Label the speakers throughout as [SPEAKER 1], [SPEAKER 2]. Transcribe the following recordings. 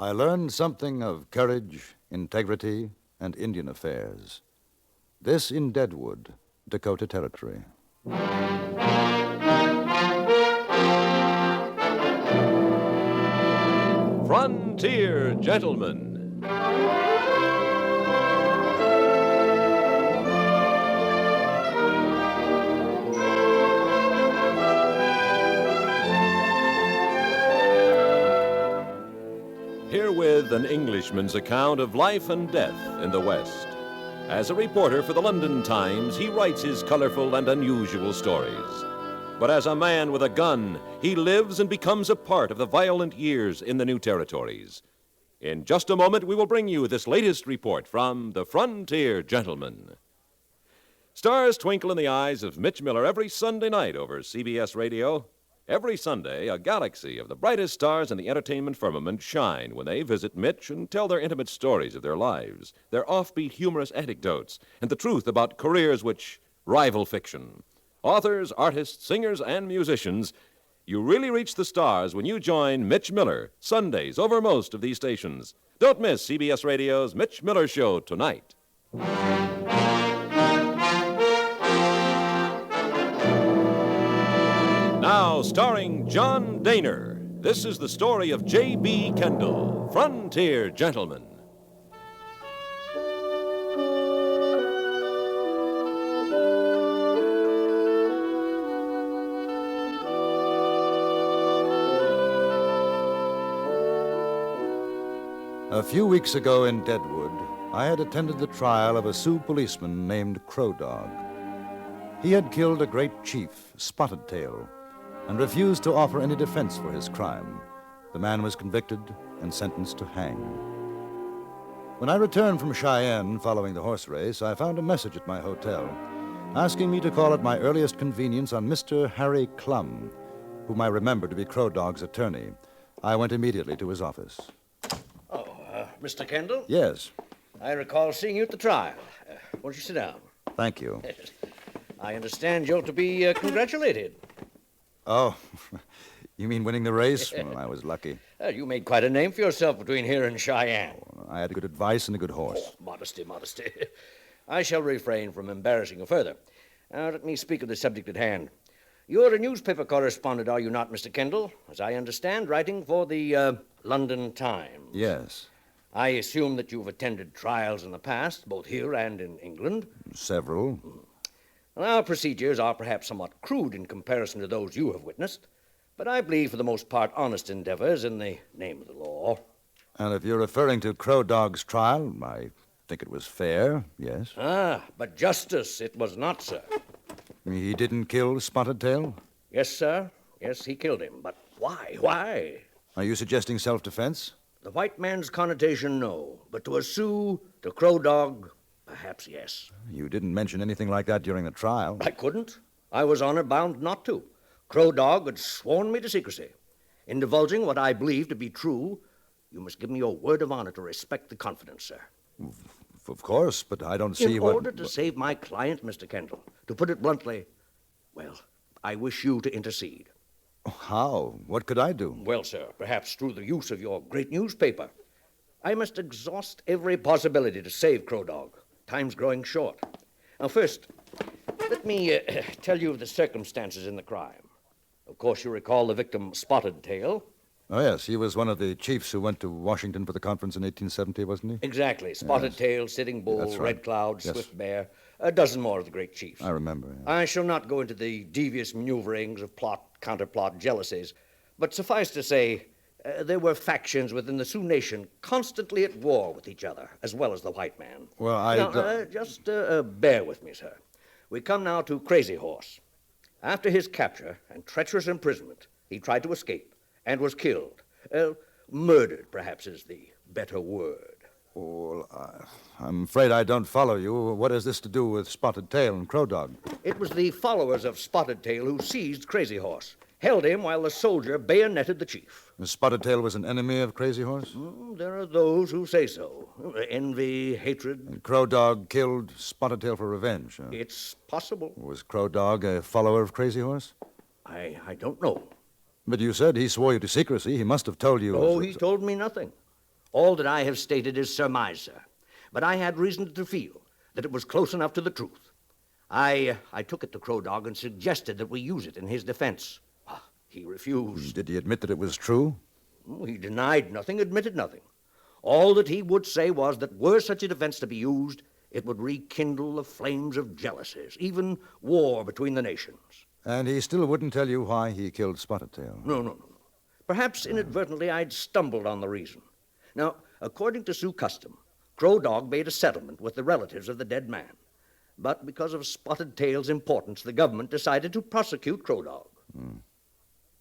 [SPEAKER 1] I learned something of courage, integrity, and Indian affairs. This in Deadwood, Dakota Territory.
[SPEAKER 2] Frontier Gentlemen. Herewith an Englishman's account of life and death in the West. As a reporter for the London Times, he writes his colorful and unusual stories. But as a man with a gun, he lives and becomes a part of the violent years in the new territories. In just a moment, we will bring you this latest report from the Frontier Gentlemen. Stars twinkle in the eyes of Mitch Miller every Sunday night over CBS Radio. Every Sunday, a galaxy of the brightest stars in the entertainment firmament shine when they visit Mitch and tell their intimate stories of their lives, their offbeat, humorous anecdotes, and the truth about careers which rival fiction. Authors, artists, singers, and musicians, you really reach the stars when you join Mitch Miller, Sundays over most of these stations. Don't miss CBS Radio's Mitch Miller Show tonight. Now, starring John Dehner, this is the story of J.B. Kendall, Frontier Gentleman.
[SPEAKER 1] A few weeks ago in Deadwood, I had attended the trial of a Sioux policeman named Crow Dog. He had killed a great chief, Spotted Tail, and refused to offer any defense for his crime. The man was convicted and sentenced to hang. When I returned from Cheyenne following the horse race, I found a message at my hotel asking me to call at my earliest convenience on Mr. Harry Clum, whom I remembered to be Crow Dog's attorney. I went immediately to his office.
[SPEAKER 3] Mr. Kendall?
[SPEAKER 1] Yes.
[SPEAKER 3] I recall seeing you at the trial. Won't you sit down?
[SPEAKER 1] Thank you.
[SPEAKER 3] I understand you're to be congratulated.
[SPEAKER 1] Oh, you mean winning the race? Well, I was lucky.
[SPEAKER 3] You made quite a name for yourself between here and Cheyenne.
[SPEAKER 1] I had good advice and a good horse.
[SPEAKER 3] Oh, modesty. I shall refrain from embarrassing you further. Now, let me speak of the subject at hand. You're a newspaper correspondent, are you not, Mr. Kendall? As I understand, writing for the London Times.
[SPEAKER 1] Yes.
[SPEAKER 3] I assume that you've attended trials in the past, both here and in England.
[SPEAKER 1] Several.
[SPEAKER 3] Well, our procedures are perhaps somewhat crude in comparison to those you have witnessed, but I believe for the most part honest endeavors in the name of the law.
[SPEAKER 1] And if you're referring to Crow Dog's trial, I think it was fair, yes.
[SPEAKER 3] But justice it was not, sir.
[SPEAKER 1] He didn't kill Spotted Tail?
[SPEAKER 3] Yes, sir. Yes, he killed him. But why? Why?
[SPEAKER 1] Are you suggesting self-defense?
[SPEAKER 3] The white man's connotation, no. But to a Sioux, to Crow Dog, perhaps yes.
[SPEAKER 1] You didn't mention anything like that during the trial.
[SPEAKER 3] I couldn't. I was honor bound not to. Crow Dog had sworn me to secrecy. In divulging what I believe to be true, you must give me your word of honor to respect the confidence, sir.
[SPEAKER 1] Of course, but I don't see what...
[SPEAKER 3] In order to save my client, Mr. Kendall, to put it bluntly, well, I wish you to intercede.
[SPEAKER 1] How? What could I do?
[SPEAKER 3] Well, sir, perhaps through the use of your great newspaper. I must exhaust every possibility to save Crow Dog. Time's growing short. Now, first, let me tell you of the circumstances in the crime. Of course, you recall the victim, Spotted Tail.
[SPEAKER 1] Oh, yes, he was one of the chiefs who went to Washington for the conference in 1870, wasn't he?
[SPEAKER 3] Exactly. Spotted Tail, Sitting Bull,
[SPEAKER 1] That's right.
[SPEAKER 3] Red Cloud,
[SPEAKER 1] Yes.
[SPEAKER 3] Swift Bear, a dozen more of the great chiefs.
[SPEAKER 1] I remember. Yeah.
[SPEAKER 3] I shall not go into the devious maneuverings of plot, counterplot, jealousies, but suffice to say, there were factions within the Sioux Nation constantly at war with each other, as well as the white man.
[SPEAKER 1] Well,
[SPEAKER 3] Just bear with me, sir. We come now to Crazy Horse. After his capture and treacherous imprisonment, he tried to escape and was killed. Murdered, perhaps, is the better word.
[SPEAKER 1] Well, I'm afraid I don't follow you. What has this to do with Spotted Tail and Crow Dog?
[SPEAKER 3] It was the followers of Spotted Tail who seized Crazy Horse, held him while the soldier bayoneted the chief.
[SPEAKER 1] Spotted Tail was an enemy of Crazy Horse?
[SPEAKER 3] There are those who say so. Envy, hatred.
[SPEAKER 1] And Crow Dog killed Spotted Tail for revenge. Huh?
[SPEAKER 3] It's possible.
[SPEAKER 1] Was Crow Dog a follower of Crazy Horse?
[SPEAKER 3] I don't know.
[SPEAKER 1] But you said he swore you to secrecy. He must have told you...
[SPEAKER 3] Oh, he told me nothing. All that I have stated is surmise, sir. But I had reason to feel that it was close enough to the truth. I took it to Crow Dog and suggested that we use it in his defense. He refused.
[SPEAKER 1] Did he admit that it was true?
[SPEAKER 3] He denied nothing, admitted nothing. All that he would say was that were such a defense to be used, it would rekindle the flames of jealousies, even war between the nations.
[SPEAKER 1] And he still wouldn't tell you why he killed Spotted Tail?
[SPEAKER 3] No. Perhaps inadvertently I'd stumbled on the reason. Now, according to Sioux custom, Crow Dog made a settlement with the relatives of the dead man. But because of Spotted Tail's importance, the government decided to prosecute Crow Dog.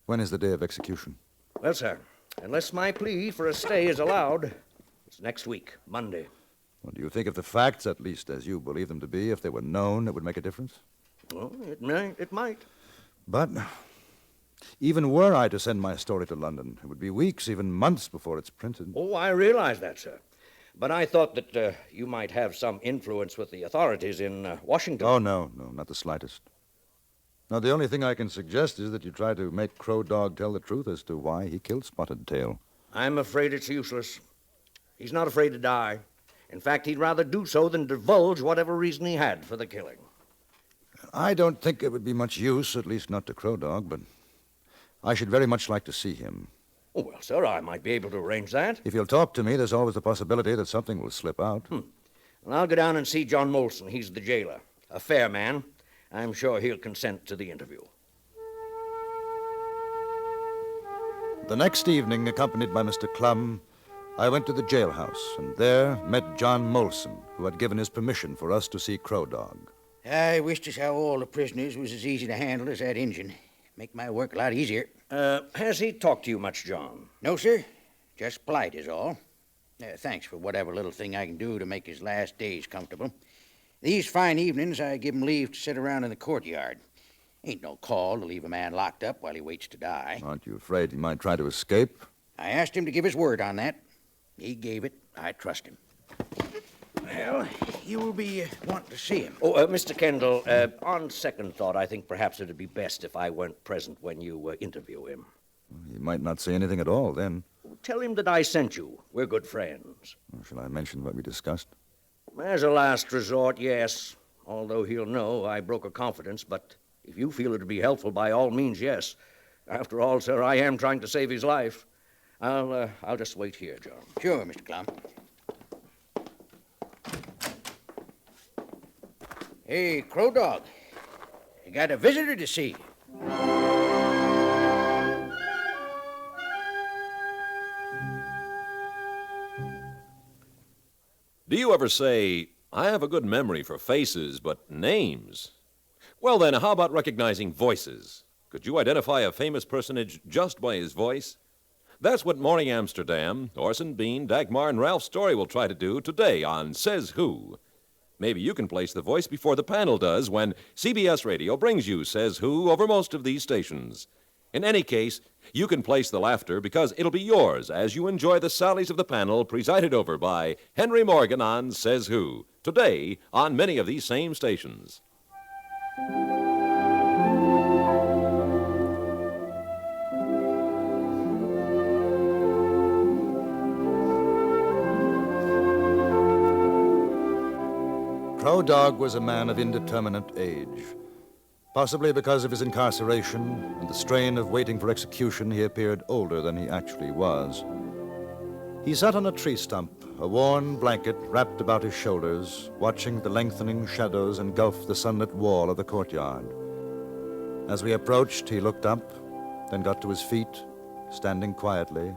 [SPEAKER 1] When is the day of execution?
[SPEAKER 3] Well, sir, unless my plea for a stay is allowed, it's next week, Monday.
[SPEAKER 1] Well, do you think if the facts, at least as you believe them to be, if they were known, it would make a difference?
[SPEAKER 3] Well, it might.
[SPEAKER 1] But even were I to send my story to London, it would be weeks, even months before it's printed.
[SPEAKER 3] Oh, I realize that, sir. But I thought that you might have some influence with the authorities in Washington.
[SPEAKER 1] Oh, no, not the slightest. Now, the only thing I can suggest is that you try to make Crow Dog tell the truth as to why he killed Spotted Tail.
[SPEAKER 3] I'm afraid it's useless. He's not afraid to die. In fact, he'd rather do so than divulge whatever reason he had for the killing.
[SPEAKER 1] I don't think it would be much use, at least not to Crow Dog, but I should very much like to see him.
[SPEAKER 3] Oh, well, sir, I might be able to arrange that.
[SPEAKER 1] If you'll talk to me, there's always the possibility that something will slip out.
[SPEAKER 3] Well, I'll go down and see John Molson. He's the jailer. A fair man. I'm sure he'll consent to the interview.
[SPEAKER 1] The next evening, accompanied by Mr. Clum, I went to the jailhouse and there met John Molson, who had given his permission for us to see Crow Dog.
[SPEAKER 4] I wished as how all the prisoners was as easy to handle as that Injun. Make my work a lot easier.
[SPEAKER 3] Has he talked to you much, John?
[SPEAKER 4] No, sir. Just polite is all. Thanks for whatever little thing I can do to make his last days comfortable. These fine evenings, I give him leave to sit around in the courtyard. Ain't no call to leave a man locked up while he waits to die.
[SPEAKER 1] Aren't you afraid he might try to escape?
[SPEAKER 4] I asked him to give his word on that. He gave it. I trust him. Well, you'll be wanting to see him.
[SPEAKER 3] Oh, Mr. Kendall, on second thought, I think perhaps it'd be best if I weren't present when you interview him.
[SPEAKER 1] He might not say anything at all then.
[SPEAKER 3] Tell him that I sent you. We're good friends.
[SPEAKER 1] Shall I mention what we discussed?
[SPEAKER 3] As a last resort, yes. Although he'll know I broke a confidence, but if you feel it'd be helpful, by all means, yes. After all, sir, I am trying to save his life. I'll just wait here, John.
[SPEAKER 4] Sure, Mr. Clum. Hey, Crow Dog. You got a visitor to see.
[SPEAKER 2] Do you ever say, I have a good memory for faces, but names? Well, then, how about recognizing voices? Could you identify a famous personage just by his voice? That's what Morning Amsterdam, Orson Bean, Dagmar, and Ralph Story will try to do today on Says Who. Maybe you can place the voice before the panel does when CBS Radio brings you Says Who over most of these stations. In any case, you can place the laughter because it'll be yours as you enjoy the sallies of the panel presided over by Henry Morgan on Says Who, today on many of these same stations.
[SPEAKER 1] Crow Dog was a man of indeterminate age. Possibly because of his incarceration and the strain of waiting for execution, he appeared older than he actually was. He sat on a tree stump, a worn blanket wrapped about his shoulders, watching the lengthening shadows engulf the sunlit wall of the courtyard. As we approached, he looked up, then got to his feet, standing quietly,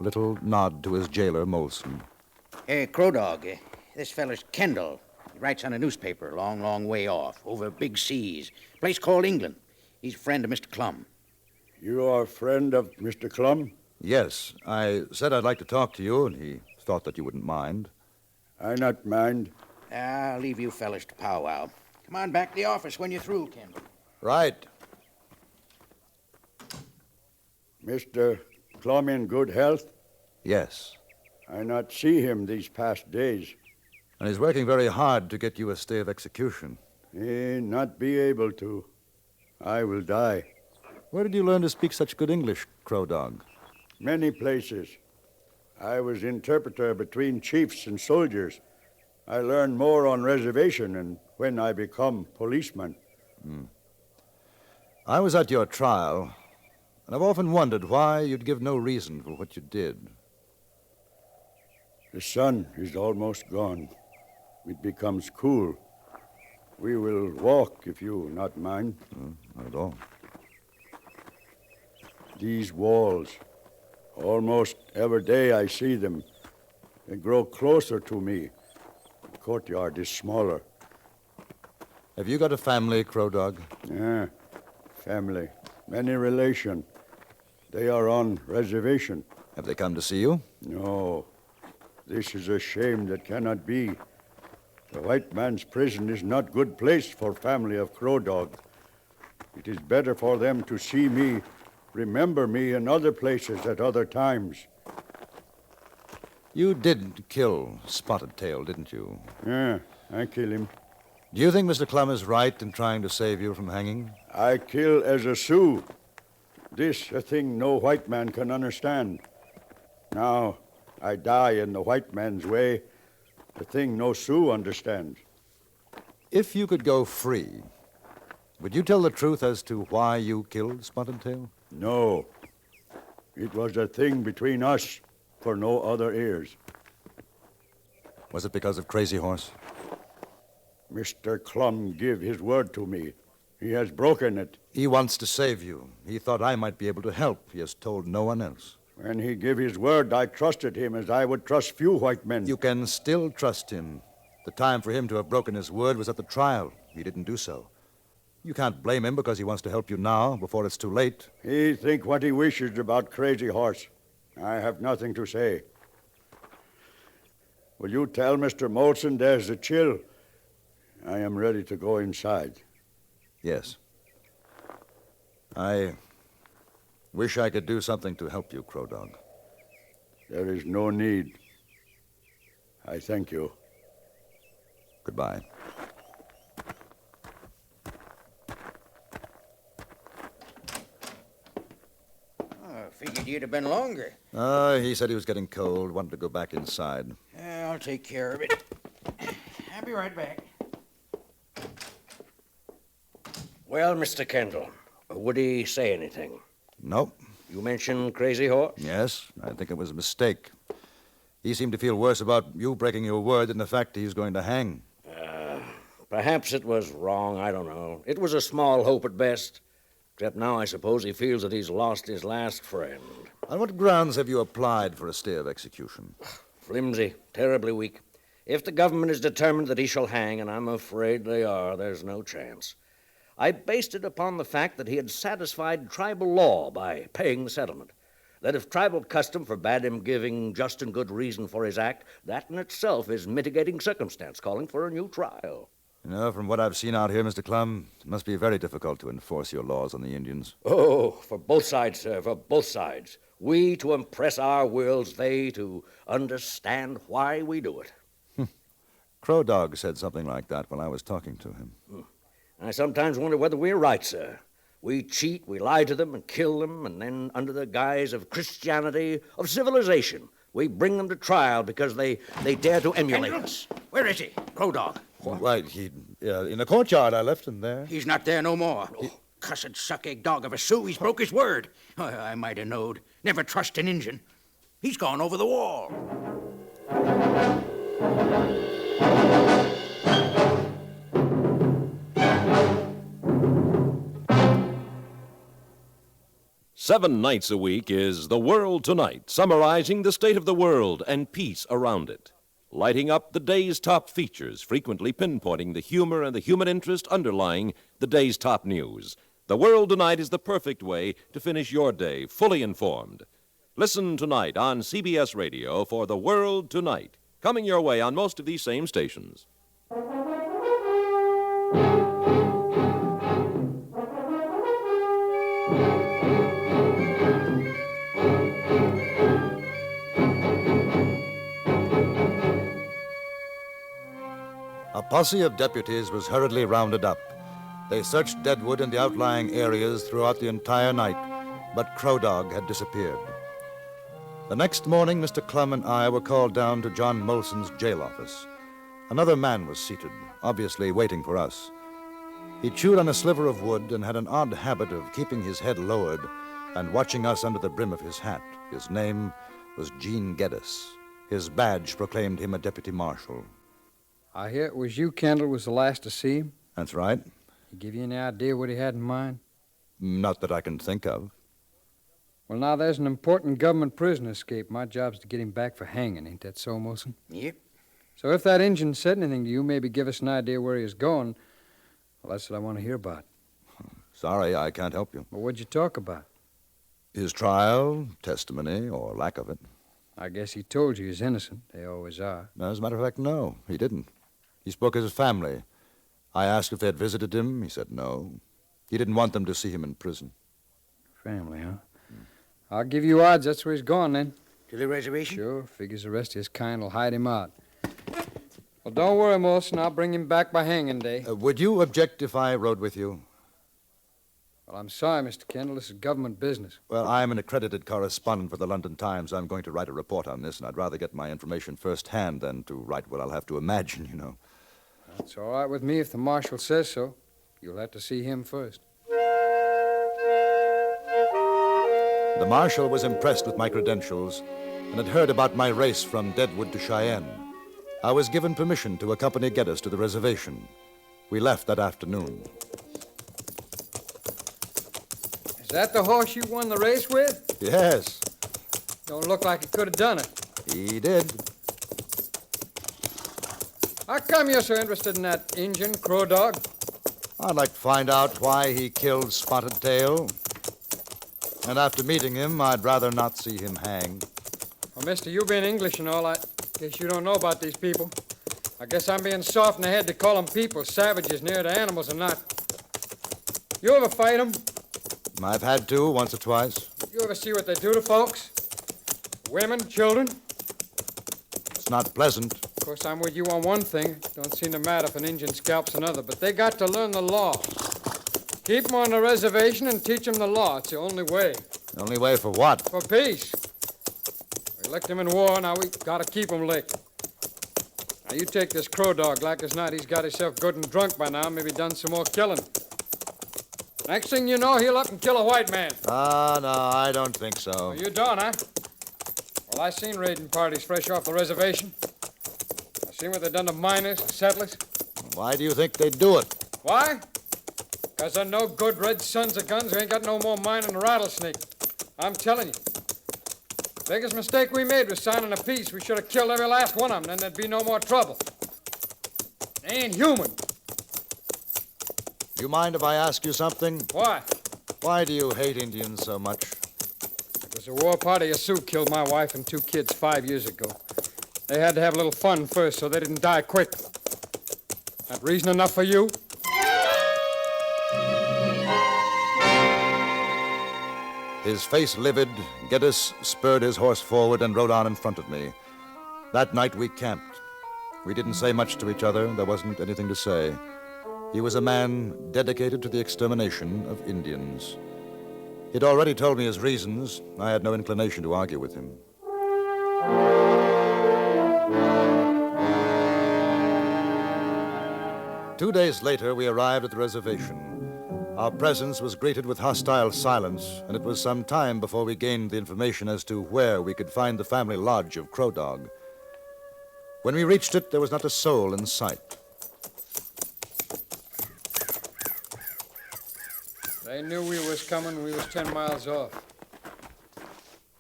[SPEAKER 1] a little nod to his jailer, Molson.
[SPEAKER 4] Hey, Crow Dog, this feller's Kendall. He writes on a newspaper a long, long way off, over big seas. Place called England. He's a friend of Mr. Clum.
[SPEAKER 5] You are a friend of Mr. Clum?
[SPEAKER 1] Yes, I said I'd like to talk to you, and he thought that you wouldn't mind.
[SPEAKER 5] I not mind.
[SPEAKER 4] I'll leave you fellas to powwow. Come on back to the office when you're through, Kendall.
[SPEAKER 1] Right.
[SPEAKER 5] Mr. Clum in good health?
[SPEAKER 1] Yes.
[SPEAKER 5] I not see him these past days.
[SPEAKER 1] And he's working very hard to get you a stay of execution.
[SPEAKER 5] He not be able to. I will die.
[SPEAKER 1] Where did you learn to speak such good English, Crow Dog?
[SPEAKER 5] Many places. I was interpreter between chiefs and soldiers. I learned more on reservation and when I become policeman.
[SPEAKER 1] I was at your trial, and I've often wondered why you'd give no reason for what you did.
[SPEAKER 5] The sun is almost gone. It becomes cool. We will walk, if you not mind.
[SPEAKER 1] Not at all.
[SPEAKER 5] These walls, almost every day I see them. They grow closer to me. The courtyard is smaller.
[SPEAKER 1] Have you got a family, Crow Dog?
[SPEAKER 5] Yeah, family. Many relation. They are on reservation.
[SPEAKER 1] Have they come to see you?
[SPEAKER 5] No, this is a shame that cannot be. The white man's prison is not good place for family of Crow Dog. It is better for them to see me, remember me in other places at other times.
[SPEAKER 1] You did kill Spotted Tail, didn't you?
[SPEAKER 5] Yeah, I kill him.
[SPEAKER 1] Do you think Mr. Clum is right in trying to save you from hanging?
[SPEAKER 5] I kill as a Sioux. This a thing no white man can understand. Now, I die in the white man's way, a thing no Sioux understands.
[SPEAKER 1] If you could go free, would you tell the truth as to why you killed Spotted Tail?
[SPEAKER 5] No. It was a thing between us for no other ears.
[SPEAKER 1] Was it because of Crazy Horse?
[SPEAKER 5] Mr. Clum give his word to me. He has broken it.
[SPEAKER 1] He wants to save you. He thought I might be able to help. He has told no one else.
[SPEAKER 5] When he gave his word, I trusted him as I would trust few white men.
[SPEAKER 1] You can still trust him. The time for him to have broken his word was at the trial. He didn't do so. You can't blame him because he wants to help you now, before it's too late.
[SPEAKER 5] He think what he wishes about Crazy Horse. I have nothing to say. Will you tell Mr. Molson there's a chill? I am ready to go inside.
[SPEAKER 1] Yes. I wish I could do something to help you, Crow Dog.
[SPEAKER 5] There is no need. I thank you.
[SPEAKER 1] Goodbye.
[SPEAKER 4] Figured you'd have been longer.
[SPEAKER 1] He said he was getting cold, wanted to go back inside.
[SPEAKER 4] I'll take care of it. I'll be right back.
[SPEAKER 3] Well, Mr. Kendall, would he say anything?
[SPEAKER 1] Nope.
[SPEAKER 3] You mentioned Crazy Horse?
[SPEAKER 1] Yes, I think it was a mistake. He seemed to feel worse about you breaking your word than the fact he's going to hang.
[SPEAKER 3] Perhaps it was wrong, I don't know. It was a small hope at best. Except now I suppose he feels that he's lost his last friend.
[SPEAKER 1] On what grounds have you applied for a stay of execution?
[SPEAKER 3] Flimsy, terribly weak. If the government is determined that he shall hang, and I'm afraid they are, there's no chance. I based it upon the fact that he had satisfied tribal law by paying the settlement. That if tribal custom forbade him giving just and good reason for his act, that in itself is mitigating circumstance calling for a new trial.
[SPEAKER 1] You know, from what I've seen out here, Mr. Clum, it must be very difficult to enforce your laws on the Indians.
[SPEAKER 3] Oh, for both sides, sir, for both sides. We to impress our wills, they to understand why we do it.
[SPEAKER 1] Crow Dog said something like that when I was talking to him.
[SPEAKER 3] I sometimes wonder whether we're right, sir. We cheat, we lie to them and kill them, and then under the guise of Christianity, of civilization, we bring them to trial because they dare to emulate us.
[SPEAKER 4] Where is he? Crow Dog.
[SPEAKER 1] Right, in the courtyard. I left him there.
[SPEAKER 4] He's not there no more. Cussed suck-egg dog of a Sioux. He's broke his word. I might have knowed. Never trust an Injun. He's gone over the wall.
[SPEAKER 2] 7 nights a week is The World Tonight, summarizing the state of the world and peace around it. Lighting up the day's top features, frequently pinpointing the humor and the human interest underlying the day's top news. The World Tonight is the perfect way to finish your day fully informed. Listen tonight on CBS Radio for The World Tonight, coming your way on most of these same stations.
[SPEAKER 1] A posse of deputies was hurriedly rounded up. They searched Deadwood and the outlying areas throughout the entire night, but Crow Dog had disappeared. The next morning, Mr. Clum and I were called down to John Molson's jail office. Another man was seated, obviously waiting for us. He chewed on a sliver of wood and had an odd habit of keeping his head lowered and watching us under the brim of his hat. His name was Gene Geddes. His badge proclaimed him a deputy marshal.
[SPEAKER 6] I hear it was you, Kendall, was the last to see him.
[SPEAKER 1] That's right.
[SPEAKER 6] He give you any idea what he had in mind?
[SPEAKER 1] Not that I can think of.
[SPEAKER 6] Well, now, there's an important government prisoner escaped. My job's to get him back for hanging, ain't that so, Molson?
[SPEAKER 4] Yep.
[SPEAKER 6] So if that Injun said anything to you, maybe give us an idea where he was going. Well, that's what I want to hear about.
[SPEAKER 1] Sorry, I can't help you.
[SPEAKER 6] Well, what'd you talk about?
[SPEAKER 1] His trial, testimony, or lack of it.
[SPEAKER 6] I guess he told you he's innocent. They always are.
[SPEAKER 1] As a matter of fact, no, he didn't. He spoke of his family. I asked if they had visited him. He said no. He didn't want them to see him in prison.
[SPEAKER 6] Family, huh? I'll give you odds that's where he's gone, then.
[SPEAKER 4] To the reservation?
[SPEAKER 6] Sure. Figures the rest of his kind will hide him out. Well, don't worry, Molson. I'll bring him back by hanging day.
[SPEAKER 1] Would you object if I rode with you?
[SPEAKER 6] Well, I'm sorry, Mr. Kendall. This is government business.
[SPEAKER 1] Well, I'm an accredited correspondent for the London Times. I'm going to write a report on this, and I'd rather get my information firsthand than to write what I'll have to imagine, you know.
[SPEAKER 6] That's all right with me if the marshal says so. You'll have to see him first.
[SPEAKER 1] The marshal was impressed with my credentials and had heard about my race from Deadwood to Cheyenne. I was given permission to accompany Geddes to the reservation. We left that afternoon.
[SPEAKER 6] Is that the horse you won the race with?
[SPEAKER 1] Yes,
[SPEAKER 6] Don't look like he could have done it.
[SPEAKER 1] he did.
[SPEAKER 6] How come you're so interested in that Injun, Crow Dog?
[SPEAKER 1] I'd like to find out why he killed Spotted Tail. And after meeting him, I'd rather not see him hanged.
[SPEAKER 6] Well, mister, you being English and all, I guess you don't know about these people. I guess I'm being soft in the head to call them people, savages near to animals or not. You ever fight them?
[SPEAKER 1] I've had to once or twice.
[SPEAKER 6] You ever see what they do to folks? Women, children?
[SPEAKER 1] It's not pleasant.
[SPEAKER 6] Of course, I'm with you on one thing. Don't seem to matter if an Injun scalps another, but they got to learn the law. Keep them on the reservation and teach them the law. It's the only way.
[SPEAKER 1] The only way for what?
[SPEAKER 6] For peace. We licked them in war, now we gotta keep them licked. Now, you take this Crow Dog. Like as not, he's got himself good and drunk by now, maybe done some more killing. Next thing you know, he'll up and kill a white man.
[SPEAKER 1] Ah, no, I don't think so.
[SPEAKER 6] Oh, you don't, huh? Well, I seen raiding parties fresh off the reservation. I seen what they done to miners and settlers.
[SPEAKER 1] Why do you think they'd do it?
[SPEAKER 6] Why? Because they're no good red sons of guns who ain't got no more mind than a rattlesnake. I'm telling you. Biggest mistake we made was signing a peace. We should have killed every last one of them, then there'd be no more trouble. They ain't human.
[SPEAKER 1] Do you mind if I ask you something?
[SPEAKER 6] Why?
[SPEAKER 1] Why do you hate Indians so much?
[SPEAKER 6] Because a war party of Sioux killed my wife and 2 kids 5 years ago. They had to have a little fun first so they didn't die quick. That reason enough for you?
[SPEAKER 1] His face livid, Geddes spurred his horse forward and rode on in front of me. That night we camped. We didn't say much to each other. There wasn't anything to say. He was a man dedicated to the extermination of Indians. He'd already told me his reasons. I had no inclination to argue with him. Two days later, we arrived at the reservation. Our presence was greeted with hostile silence, and it was some time before we gained the information as to where we could find the family lodge of Crow Dog. When we reached it, there was not a soul in sight.
[SPEAKER 6] They knew we was coming. We was 10 miles off.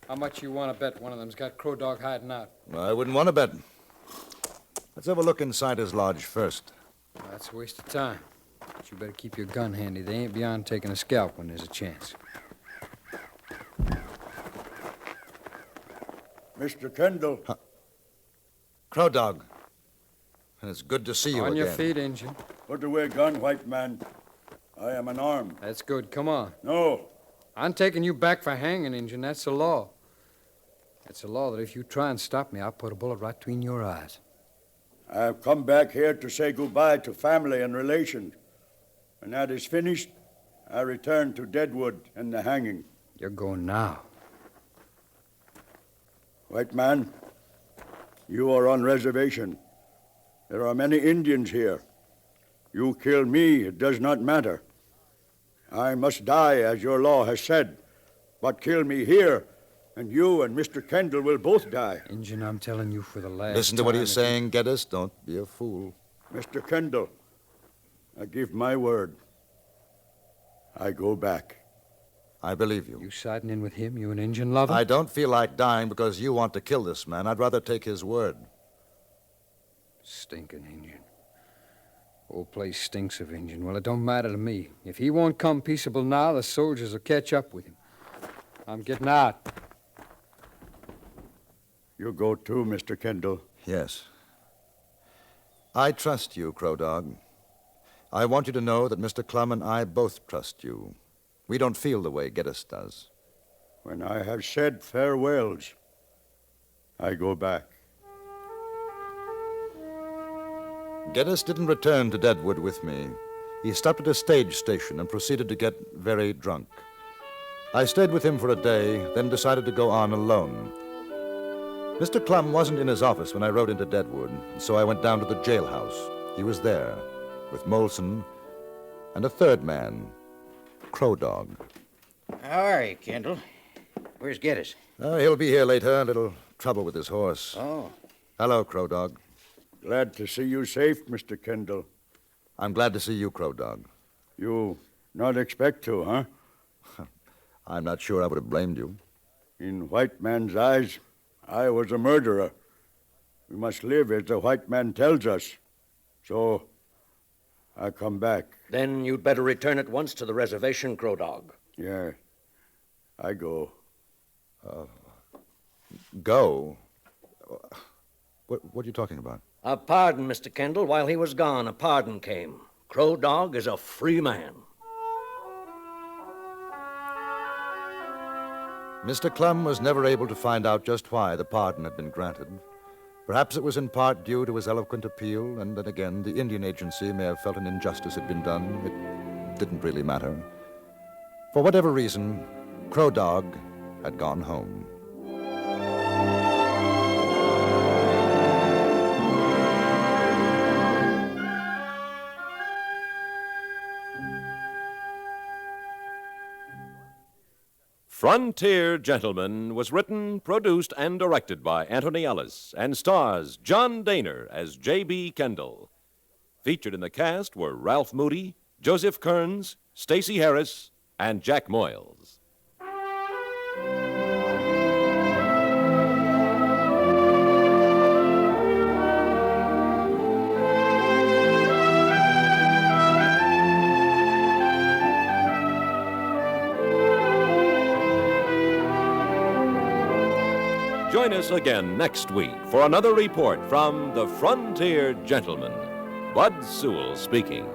[SPEAKER 6] How much you want to bet one of them's got Crow Dog hiding out?
[SPEAKER 1] I wouldn't want to bet. Let's have a look inside his lodge first.
[SPEAKER 6] That's a waste of time. But you better keep your gun handy. They ain't beyond taking a scalp when there's a chance.
[SPEAKER 5] Mr. Kendall.
[SPEAKER 1] Crow Dog. It's good to see you
[SPEAKER 6] On
[SPEAKER 1] again.
[SPEAKER 6] your feet, Injun.
[SPEAKER 5] Put away gun, white man. I am unarmed.
[SPEAKER 6] That's good. Come on.
[SPEAKER 5] No.
[SPEAKER 6] I'm taking you back for hanging, Injun. That's the law. It's a law that if you try and stop me, I'll put a bullet right between your eyes.
[SPEAKER 5] I've come back here to say goodbye to family and relations. When that is finished, I return to Deadwood and the hanging.
[SPEAKER 6] You're going now.
[SPEAKER 5] White man, you are on reservation. There are many Indians here. You kill me, it does not matter. I must die, as your law has said. But kill me here, and you and Mr. Kendall will both die.
[SPEAKER 6] Injun, I'm telling you for the last
[SPEAKER 1] Listen to what
[SPEAKER 6] time,
[SPEAKER 1] he's saying, Geddes. Don't be a fool.
[SPEAKER 5] Mr. Kendall, I give my word. I go back.
[SPEAKER 1] I believe you.
[SPEAKER 6] You siding in with him, you an Injun lover?
[SPEAKER 1] I don't feel like dying because you want to kill this man. I'd rather take his word.
[SPEAKER 6] Stinking Injun. Whole place stinks of Injun. Well, it don't matter to me. If he won't come peaceable now, the soldiers will catch up with him. I'm getting out.
[SPEAKER 5] You go too, Mr. Kendall.
[SPEAKER 1] Yes. I trust you, Crow Dog. I want you to know that Mr. Clum and I both trust you. We don't feel the way Geddes does.
[SPEAKER 5] When I have said farewells, I go back.
[SPEAKER 1] Geddes didn't return to Deadwood with me. He stopped at a stage station and proceeded to get very drunk. I stayed with him for a day, then decided to go on alone. Mr. Clum wasn't in his office when I rode into Deadwood, so I went down to the jailhouse. He was there, with Molson and a third man, Crow Dog.
[SPEAKER 4] How are you, Kendall? Where's Geddes?
[SPEAKER 1] He'll be here later. A little trouble with his horse.
[SPEAKER 4] Oh.
[SPEAKER 1] Hello, Crow Dog.
[SPEAKER 5] Glad to see you safe, Mr. Kendall.
[SPEAKER 1] I'm glad to see you, Crow Dog.
[SPEAKER 5] You not expect to, huh?
[SPEAKER 1] I'm not sure I would have blamed you.
[SPEAKER 5] In white man's eyes, I was a murderer. We must live as the white man tells us. So, I come back.
[SPEAKER 3] Then you'd better return at once to the reservation, Crow Dog.
[SPEAKER 5] Yeah, I go.
[SPEAKER 1] Go? What are you talking about?
[SPEAKER 3] A pardon, Mr. Kendall. While he was gone, a pardon came. Crow Dog is a free man.
[SPEAKER 1] Mr. Clum was never able to find out just why the pardon had been granted. Perhaps it was in part due to his eloquent appeal, and then again, the Indian Agency may have felt an injustice had been done. It didn't really matter. For whatever reason, Crow Dog had gone home.
[SPEAKER 2] Frontier Gentleman was written, produced, and directed by Antony Ellis and stars John Dehner as J.B. Kendall. Featured in the cast were Ralph Moody, Joseph Kearns, Stacey Harris, and Jack Moyles. Join us again next week for another report from the Frontier Gentleman. Bud Sewell speaking.